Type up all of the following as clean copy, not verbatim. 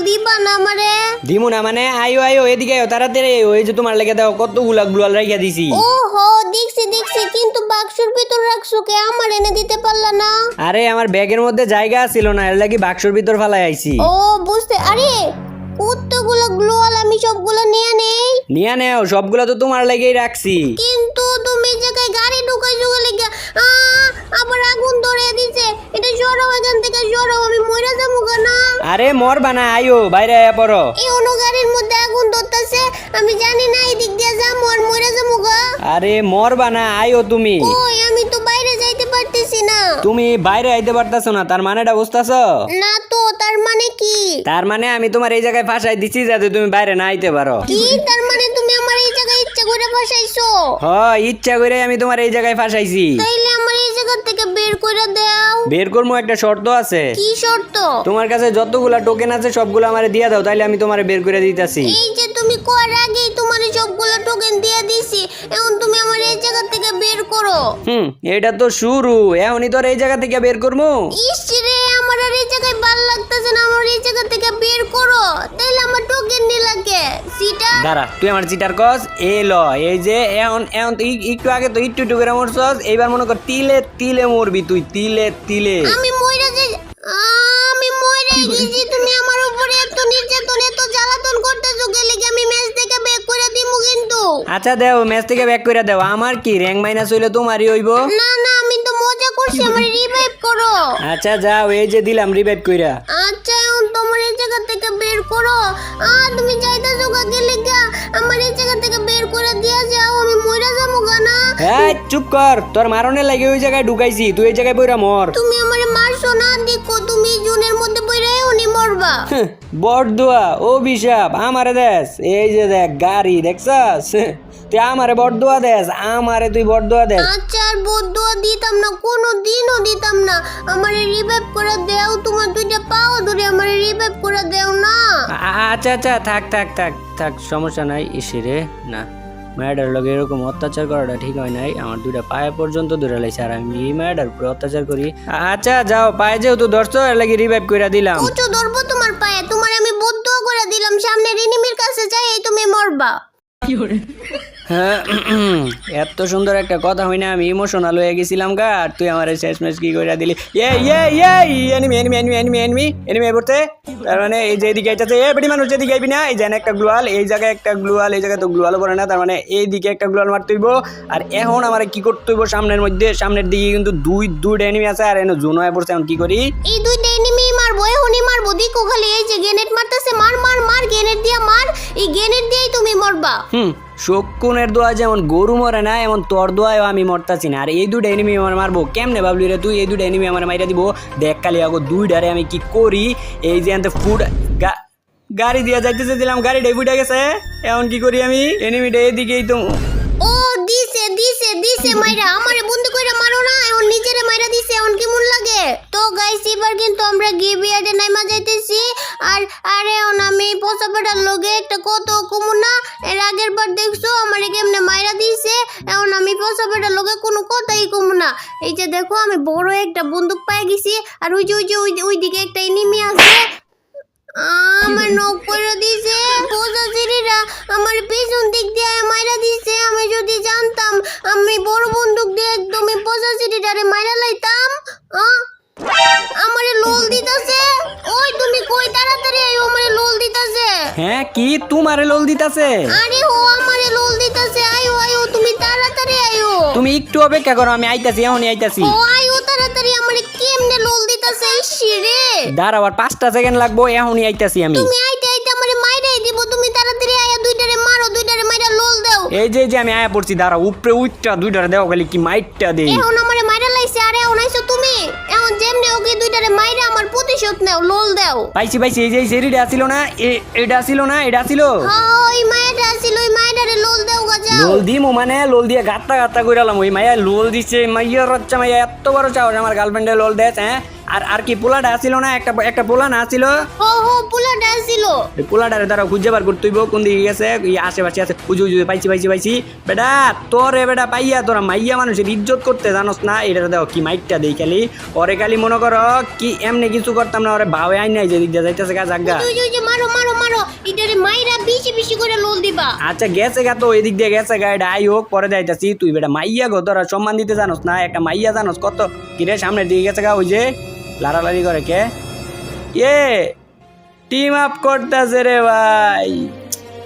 দিবা না আমারে? দিমু না মানে আইও আইও এদিকে আইও তাড়াতাড়ি আইও। এই যে তোমার লেগে দাও কতগুলা গ্লুয়াল রাখিয়া দিছি। ওহো দেখছি কিন্তু বাক্সর ভিতর রাখছো কে? আমার এনে দিতে পারলা না? আরে আমার ব্যাগের মধ্যে জায়গা ছিল না, এর লাগি বাক্সর ভিতর ফালাই আইছি। ও বুঝতে, আরে কতগুলো গ্লোয়াল আমি সবগুলো নিয়ে নেই। নিয়ে নেও, সবগুলা তো তোমার লাগেই রাখছি। কিন্তু তুমি এই জায়গায় গাড়ি ঢুকাইছো লেগে আবার আগুন ধরে দিছে। এটা সরাও, এখান থেকে সরাও, আমি মরে যাবো না। আরে মরবা না, আইও বাইরে আয়া পড়ো। এই অন্য গাড়ির মধ্যে আগুন ধরতেছে, আমি জানি না এই দিক দিয়ে যাবো আর মরে যাবো গা। আরে মরবা না, আইও তুমি। ওই আমি তো বাইরে যাইতে পারতেছি না। তুমি বাইরে আইতে পারতাছো না, তার মানেটা বুঝতাছো? না তো, তার মানে কি? তার মানে আমি তোমার এই জায়গায় ফাঁসাই দিছি যাতে তুমি বাইরে না আইতে পারো। কি তার মানে? তুমি আমার এই জায়গায় ইচ্ছা করে ফাঁসাইছো? হ্যাঁ, ইচ্ছা করে আমি তোমার এই জায়গায় ফাঁসাইছি। তাইলে আমার এই জায়গা থেকে বের করে দাও। বের করবো, একটা শর্ত আছে। কি শর্ত? তোমার কাছে যতগুলা টোকেন আছে সবগুলো আমারে দিয়া দাও, তাইলে আমি তোমারে বের করে দিতাছি। এই যে তুমি কর আগেই তোমার সবগুলো টোকেন দিয়ে দিছি, এখন তুমি আমার এই জায়গা থেকে বের করো। এটা তো শুরু, এখনই তোর এই জায়গা থেকে বের করবো। ইস রে, আমার আর এই জায়গায় ভালো লাগতেছে না, আমার এই জায়গা থেকে বের করো। তাইলে আমার টোকেন নি লাগে সিটা। দাঁড়া, তুই আমার চিটার কস ল। এই যে এখন এখন তুই একটু আগে তো একটু করে মরছস, এইবার মনে কর তিলে তিলে মরবি তুই, তিলে তিলে। আমি মইরা যে আমি মইরা গেছি, তুমি আমার উপরে এত নির্যাতন এত জ্বালাতন করতেছো, গেলে কি আমি ম্যাচ থেকে ব্যাক করে দিমু কিন্তু। আচ্ছা দেও, ম্যাচ থেকে ব্যাক করে দেও। আমার কি র্যাঙ্ক মাইনাস হইলে তোমারই হইব। না না, আমি তো মজা করছি, আমার রিভাইভ করো। আচ্ছা যাও, এই যে দিলাম রিভাইভ কইরা। আচ্ছা এখন তোমার এই জায়গা থেকে বের করো। তুমি যাইতেছো গা, গেলে গা আমার এই জায়গা থেকে বের করে দিয়া যাও, আমি মইরা যাবো গা না। এই চুপ কর, তোর মারনে লাগে ওই জায়গায় ঢুকাইছি, তুই এই জায়গায় বইরা মর। তুমি আমারে মারছো না, দেখো তুমি জুনের মধ্যে বইরাই উনি মরবা। বড়দুয়া অভিশাপ আমারে দেশ। এই যে দেখ গাড়ি দেখছস, তুই আমারে বড়দুয়া দেশ, আমারে তুই বড়দুয়া দেশ। আচ্ছা আর বদুয়া দিতাম না, কোনো দিনও দিতাম না। আমারে রিভাইভ করে দেও, তোমার দুইটা পাও ধরে আমারে রিভাইভ করে দেও না। আচ্ছা আচ্ছা, থাক থাক থাক থাক, সমস্যা নাই। ইসিরে না, ম্যাডার লগে এরকম অত্যাচার করাটা ঠিক হয় নাই। আমার দুইটা পায়ে পর্যন্ত ধরে লাইছে, আর আমি এই ম্যাডার উপরে অত্যাচার করি। আচ্ছা যাও, পায়ে যেহেতু ধরছো এর লাগি রিভাইভ করে দিলাম। উঁচু ধরবো তোমার পায়ে, তোমার আমি বদুয়া করে দিলাম, সামনে এনিমির কাছে যাই এই তুমি মরবা। হ্যাঁ, এত সুন্দর একটা কথা হই না, আমি ইমোশনাল হয়ে গেছিলাম গা, আর তুই আমার শেষ ম্যাচ কি করে দিলি। Enemy enemy enemy enemy enemy enemy পড়তে। তার মানে এই যে এদিকে আইতাছে, বেটি মানুষ এদিকে আইবি না। এই যে একটা গ্লুয়াল, এই জায়গায় একটা গ্লুয়াল, এই জায়গায় তো গ্লুয়ালও পড়ে না, তার মানে এইদিকে একটা গ্লুয়াল মারতে হইব। আর এখন আমার কি করতে হইব, সামনের দিকে কিন্তু দুইটা এনিমি আছে, আর এনে জোন হয়ে পড়ছে। এখন কি করি? এই দুইটা এনিমি মারবো, এখনই মারবো, দেখো খালি এই যে গ্রেনেড মারতেছে, মার মার মার, গ্রেনেড দিয়া মার, এই গ্রেনেড দিয়েই তুমি মরবা। শকুনের দোয়া যেমন গরু মরে না, এমন তোর দোয়াও আমি মরতাছি না। আর এই দুইটা এনিমি আমার মারবো কেমনে ভাবলি রে তুই? এই দুইটা এনিমি আমার মাইরা দিব। দেখ খালি আগো দুইটারে আমি কি করি। এই যে আনতে ফুড গাড়ি দিয়া যাইতেছে দিলাম, গাড়িটাই ফুটে গেছে। এখন কি করি আমি? এনিমিটা এদিকেই তো। ও দিছে দিছে দিছে মাইরা, আমারে বন্ধু কইরা মারো না, এখন নিজেরে মাইরা দিছে, এখন কেমন লাগে? তো গাইস এবার কিন্তু আমরা গিভিয়ার্ডে নাইমা যাইতেছি। আর আরে এখন আমি পোসাপাটার লগে একটা কত কমুনা, এর আগের বার দেখছো আমারে কেমনে মাইরা দিছে, এখন আমি পোসাপাটার লগে কোনো কথাই কমুনা। এই যে দেখো আমি বড় একটা বন্দুক পাই গেছি, আর ওই যে ওইদিকে একটা এনিমি আছে, আমার নক করে দিছে। পোসাচিরিরা আমার পেছন দিক দিয়ে মাইরা দিছে। আমি যদি জানতাম আমি বড় বন্দুক দিয়ে একদমই পোসাচিরিটারে মাইরা লাইতাম। আমারে লোল দিতাছে। ওই তুমি কই, তাড়াতাড়ি আইও, আমারে লোল দিতাছে। হ্যাঁ কি তোমারে লোল দিতাছে? আরে ও আমারে লোল দিতাছে, আইও আইও, তুমি তাড়াতাড়ি আইও। তুমি একটু অপেক্ষা করো, আমি আইতাছি, এখনই আইতাছি। ও আইও তাড়াতাড়ি, আমারে কেমনে লোল দিতাছে ইসিরে। দাঁড়াও, আর 5টা সেকেন্ড লাগবো, এখনই আইতাছি আমি। তুমি আইতে আইতে আমারে মাইরাই দিব, তুমি তাড়াতাড়ি আইয়া দুইটারে মারো, দুইটারে মাইরা লোল দাও। এই যে আমি আয়া পড়ছি, দাঁড়াও, উপরে উঠটা দুইটারে দেও খালি, কি মাইটটা দেই। এখন আমারে মাইরা লাইছে, আরে এখন আইছো তুমি, এখন যেমনে ওকে দুইটারে মাইরা আমার প্রতিশোধ নাও, লোল দাও। পাইছি এই যে সেরিটা আসিল না, এটা আসিল না, এটা আসিল। ওই মায়াটা আসিল, ওই মায়াটারে লোল দাও গা যাও। লোল দিমু মানে লোল দিয়ে গাত্তা কইরালাম। ওই মাইয়া লোল দিছে, মাইয়ার বাচ্চা মাইয়া এত বড় চাও আমার গার্লফ্রেন্ডে লোল দেয়। হ্যাঁ, আর কি পোলাটা আসিল না, একটা পোলা না আসিল। ও পোলাটা আসিল। ওই পোলাটারে তারা খুঁজে বার করতে হইব, কোন দিকে গেছে। আশেপাশে আছে, পাইছি বেটা। তোরে বেটা পাইয়া তোরা মাইয়া মানুষের ইজ্জত করতে জানোস না। এটা দেখো কি মাইকটা দেই খালি, ওরে খালি মনে করো কি এমনি কিছু করতাম না, ওরে ভাবে আই নাই যে দিক দিয়ে যাইতেছে গা জাগা। মারো মারো মারো এটারে মাইরা বেশি বেশি করে লোল দিবা। আচ্ছা গেছে গা তো এদিক দিয়ে গেছে গা, এটা আই হোক পরে যাইতাছি। তুই বেটা মাইয়া গো, তোরা সম্মান দিতে জানোস না? একটা মাইয়া জানোস কত কিরে? সামনের দিকে গেছে গা, ওই যে লাড়ালাড়ি করে কে এ টিম আপ করতেছে রে ভাই।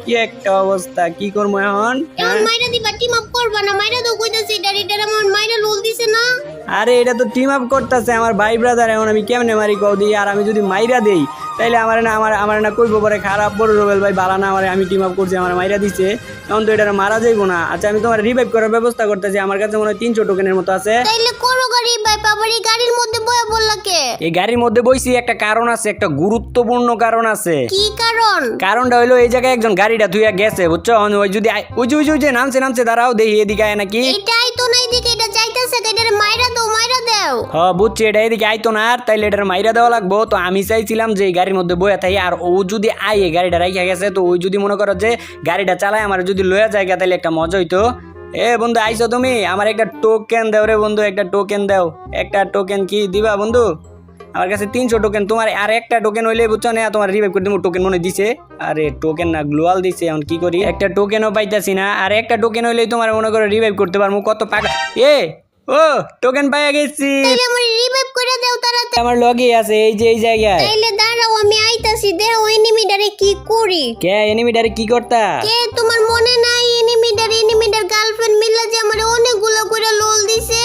কি একটা অবস্থা, কি করবো এখন? এখন মাইরা দিবা, টিম আপ করবা না? মাইরা দাও কইতাছি এটারে আমার মাইরা লোল দিছে না। আরে এটা তো টিম আপ করতেছে আমার ভাই ব্রাদার, এখন আমি কেমনে মারি কও দিই? আর আমি যদি মাইরা দেই তাইলে আমার না কইব পরে খারাপ, বড় রবেল ভাই বালা না আমার, আমি টিম আপ করছি আমার মাইরা দিছে, এখন তো এটা মারা যাইবো না। আচ্ছা আমি তোমার রিভাইভ করার ব্যবস্থা করতেছি, আমার কাছে মনে হয় 300 টোকেনের মতো আছে। তাইলে করো গাড়ি ভাই, বাবার এই গাড়ির মধ্যে বয়া বললা কে? এই গাড়ির মধ্যে বইছি একটা কারণ আছে, একটা গুরুত্বপূর্ণ কারণ আছে। কি কারণ? কারণটা হইলো এই জায়গায় একজন গাড়িটা ধুইয়া গেছে, বুঝছো? ওই যদি ওই যে নামছে দাঁড়াও দেখি এদিকে আয় নাকি। এটাই তো নাই দিকে, এটা চাইতাছে এটারে মাইরা দাও মাইরা দাও। হ্যাঁ বুঝছি, এটা এদিকে আইতো না, আর তাইলে এটার মাইরা দেওয়া লাগবো। তো আমি চাইছিলাম যে এই গাড়ির মধ্যে বইয়া থাই, আর ও যদি আয় এই গাড়িটা রাইখা গেছে, তো ওই যদি মনে করো যে গাড়িটা চালায় আমার যদি লয়া যায় তাইলে একটা মজা হইতো। এ বন্ধু আইছো তুমি? আমার একটা টোকেন দাও রে বন্ধু, একটা টোকেন দাও। একটা টোকেন কি দিবা বন্ধু? আমার কাছে 300 টোকেন, তোমার আর একটা টোকেন হইলে বুঝছো না তোমার রিভাইভ করে দিব। টোকেন মনে দিছে, আরে টোকেন না গ্লোয়াল দিছে, এখন কি করি? একটা টোকেনও পাইতাছি না, আর একটা টোকেন হইলেই তোমার মনে করো রিভাইভ করতে পারবো। কত পাকা ও টোকেন পাইয়া গেছি। তাইলে আমার রিভাইভ করে দাও তাড়াতাড়ি। আমার লগে আছে এই যে এই জায়গায়। তাইলে দাঁড়াও আমি আইতাছি, দেও এনিমিটারে কি করি। কে এনিমিটারে কি করতা? কে তোমার মনে নাই এনিমিটার গার্লফ্রেন্ড মিল্লা যে আমারে অনেকগুলো করে লোল দিছে।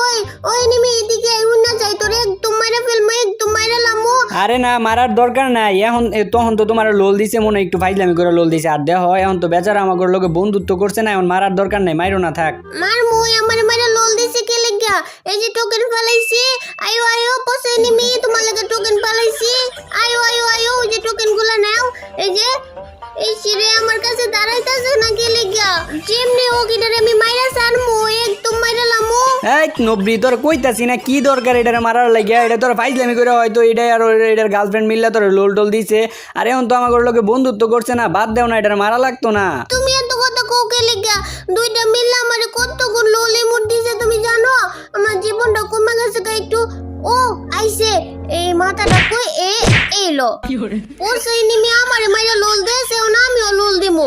ওই ওই এনিমি এদিকে আইউ না, যাই তোরে একদম মাইরা ফেলমু, একদম মাইরা লামু। আরে না মারার দরকার নাই, এখন তখন তো তোমার লোল দিছে মনে একটু ফাইজলামি করে লোল দিছে। আর দেখো এখন তো বেচারা আমার লগে বন্ধুত্ব করছে না, এখন মারার দরকার নাই, মাইরো না থাক। মারমু, আমারে মাইরা লোল দিছে কে লাগা? এই যে টোকেন ফেলাইছি, আইও আইও পছে এনিমি, তোমার লাগা টোকেন ফেলাইছি, আইও আইও আইও, ওই যে টোকেন গুলা নাও। এই যে এই সিরে আমার কাছে দাঁড়াইতাছে না কে লাগা? যেমনি হোক এটারে আমি মাইরা সারমু, একদম মাইরা লামু। এই নবরি তোর কইতাছি না কি দরকার এটারে মারার লাগিয়া? এটা তোর ফাইজলামি করে হয়তো এটাই আর এটার গার্লফ্রেন্ড মিললে তোর লোল টোল দিছে। আর এখন তো আমার লগে বন্ধুত্ব করছে না, বাদ দেও না, এটারে মারা লাগতো না। তুমি এত কথা কও কে লাগা? দুইটা মিললে আমারে কতগুলো লোল ইমোট দিছে তুমি জানো? আমার জীবনটা কমে গেছে কা একটু। ও আইছে এই মাথাটা কই এলো ও সেই নিমি আমারে মাইরা লোল দেছে, ও আমিও লোল দিমু।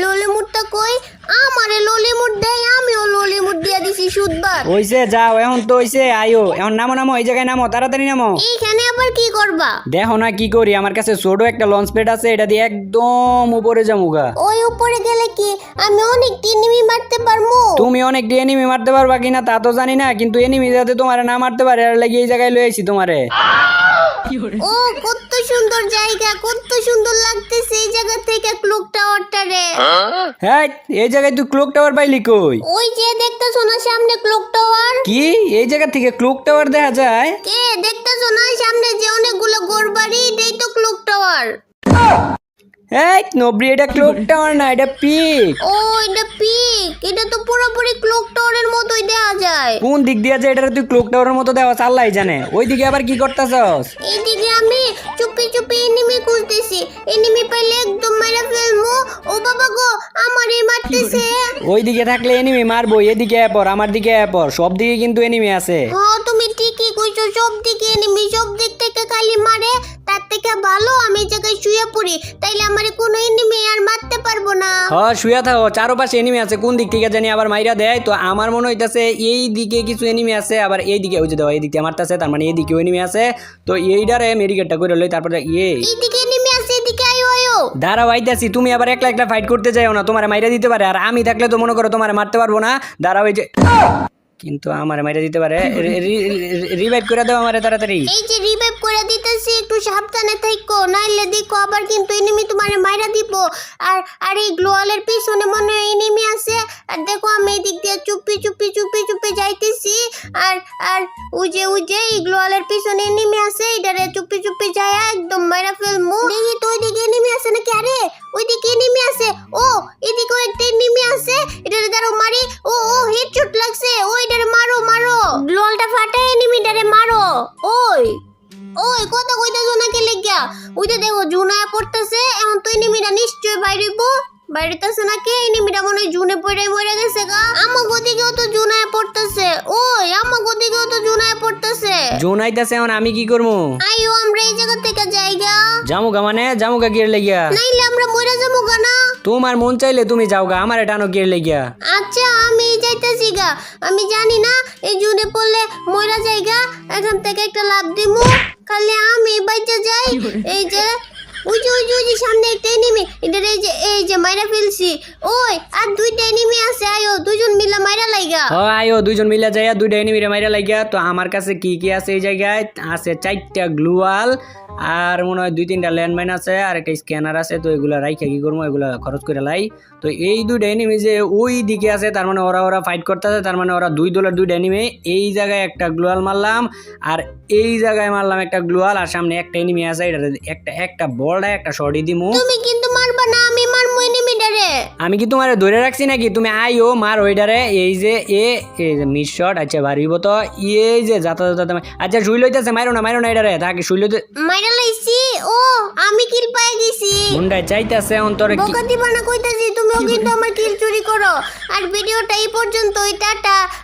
লোল ইমোটটা কই? আমারে লোল ইমোট দেয়, আমিও লোল ইমোট দিয়া দিছি সুদবার। হইছে যাও, এখন তো হইছে, আইও এখন নামো এই জায়গায় নামো, তাড়াতাড়ি নামো। এইখানে আবার কি করবা? দেখো না কি করি, আমার কাছে ছোট একটা লঞ্চ প্যাড আছে, এটা দিয়ে একদম উপরে যামুগা। ওই উপরে গেলে কি আমি অনেক এনিমি মারতে পারমু? তুমি অনেক এনিমি মারতে পারবা কিনা তা তো জানি না, কিন্তু এনিমি যাতে তোমারে না মারতে পারে আর লাগি এই জায়গায় লয়েছি তোমারে। ও কত সুন্দর জায়গা, কত সুন্দর লাগতেছে এই জায়গা থেকে ক্লক টাওয়ারটা রে। হ্যাঁ এই জায়গায় তুই ক্লক টাওয়ার পাইলি কই? ওই যে দেখতেছো না সামনে ক্লক টাওয়ার? কি এই জায়গা থেকে ক্লক টাওয়ার দেখা যায়? কে দেখতেছো না সামনে যে অনেকগুলো ঘরবাড়ি, এটাই তো ক্লক টাওয়ার। এই নবরি এটা ক্লক টাওয়ার না, এটা পিক। ও এটা পিক, এটা তো পুরোপুরি ক্লক টাওয়ারের মতোই দেখা যায়। কোন দিক দিয়ে যে এটা তুই ক্লক টাওয়ারের মতো দেওয়া আল্লাহই জানে। ওইদিকে আবার কি করতেছস? এইদিকে আমি চুপি চুপি এনিমি খুঁজতেছি, এনিমি পাইলে একদম মাইরা ফেলমু। ও বাবা গো আমারই মারতেছে। ওইদিকে থাকলে এনিমি মারবো, এদিকে আয় পর, আমার দিকে আয় পর, সব দিকে কিন্তু এনিমি আছে। হ্যাঁ তুমি ঠিকই কইছো, সব দিকে এনিমি, সব দিক থেকে খালি মারে। তার থেকে ভালো আমি এই জায়গায় শুয়ে পড়ি, তাইলে আমারে কোনো এনিমি আর মারতে পারবো না। হ্যাঁ শুয়ে থাকো, চারপাশে এনিমি আছে, কোন দিক থেকে জানি আবার মাইরা দেয়। তো আমার মনে হইতাছে এই দিকে কিছু এনিমি আছে, আবার এই দিকে ওই যে দাও এই দিকে মারতাছে, তার মানে এই দিকে এনিমি আছে। তো এইটারে মেডিকেটটা করে লই, তারপরে এইদিকে এনিমি আছে, এদিকে আইও আইও। দাঁড়াও আইতাছি। তুমি আবার একলা একলা ফাইট করতে যাও না, তোমার মাইরা দিতে পারে, আর আমি থাকলে তো মনে করো তোমার মারতে পারবো না। দাঁড়াও এই যে, কিন্তু আমার মাইরা দিতে পারে। রিভাইভ করে দাও আমারে তাড়াতাড়ি। এই যে রিভাইভ করে দিতেছি, একটু সাবধানে থাকো, নাইলে দেখো আবার কিন্তু এনিমি তোমারে মাইরা দিব। আর এই গ্লোয়ালের পিছনে মনে হয় এনিমি আছে। আর দেখো আমি এই দিক দিয়ে চুপি চুপি চুপি চুপি যাইতেছি। আর ওই যে এই গ্লোয়ালের পিছনে এনিমি আছে, এটারে চুপি চুপি যায় একদম মাইরা ফেলমু। দেখি তো ওইদিকে এনিমি আছে নাকি? আরে ওইদিকে এনিমি আছে। ও এদিকেও একটা এনিমি আছে, এটারে দাঁড়াও মারি। ও হেডশট লাগছে, ও এটারে মারো মারো, গ্লোয়ালটা ফাটায় এনিমিটারে মারো। ওই ওই কথা কইতাছো না কে লাগিয়া? ওইটা দেখো জুনায় পড়তেছে, এখন তো এনিমিটা নিশ্চয় বাইরেব। বাইরেতেছে না কে? এনিমিটা মনে হয় জুনে পড়ে মরে গেছে গা। আমার গদিকেও তো জুনায় পড়তেছে। ওই আমার গদিকেও তো জুনায় পড়তেছে। জোন আইতাছে, এখন আমি কি করবো? আইও আমরা এই জায়গা থেকে যাইগা। জামুগা মানে জামুগা গিয়ে লেগিয়া নাইলে আমরা মরে যাবো না। তোমার মন চাইলে তুমি যাওগা, আমার টানো গিয়ে লেগিয়া। আচ্ছা আমি যাইতেছি গা, আমি জানি না এই জুড়ে পড়লে মরা জায়গা, এখান থেকে একটা লাভ দিমু, খালি আমি বাইচা যাই। এই যে ওই যে সামনে একটা এনিমি, এটা এই যে মাইরা ফেলছি। ওই আর দুইটা এনিমি আছে, আয়ো দুজন মিলে মাইরা লাইগা। আয়ো দুইজন মিলা যাইয়া দুইটা এনিমিরে মাইরা লাগিয়া। তো আমার কাছে কি কি আছে এই জায়গায়? আছে 4টা গ্লুয়াল, আর মনে হয় 2-3টা ল্যান্ডমাইন আছে, আর একটা স্ক্যানার আছে। তো এগুলা রাইখা কি করবো, এগুলা খরচ করে লাই। তো এই দুইটা এনিমি যে ওই দিকে আছে, তার মানে ওরা ফাইট করতেছে, তার মানে ওরা 2 দলের 2টা এনিমি। এই জায়গায় একটা গ্লুয়াল মারলাম, আর এই জায়গায় মারলাম একটা গ্লুয়াল, আর সামনে একটা এনিমি আছে। এটা একটা বলটা একটা শর্টই দিমু। তুমি কিন্তু মারবা না, আমি মারমু এনিমিটারে। আমি কি তোমারে ধরে রাখছি নাকি? তুমি আইও মার ওইটারে। এই যে মিস শট। আচ্ছা ভারিব তো। এই যে যাতা আচ্ছা শুই লইতেছে, মাইরো না এটারে, তাকে শুই লইতে মাইরা লাইছি। ও আমি কিল পাই গেছি। মুন্ডায় চাইতেছে অন্তরে কি বকা দিবা না কইতাছি, তুমিও কিন্তু আমার কিল চুরি করো। আর ভিডিওটা এই পর্যন্তই, টাটা।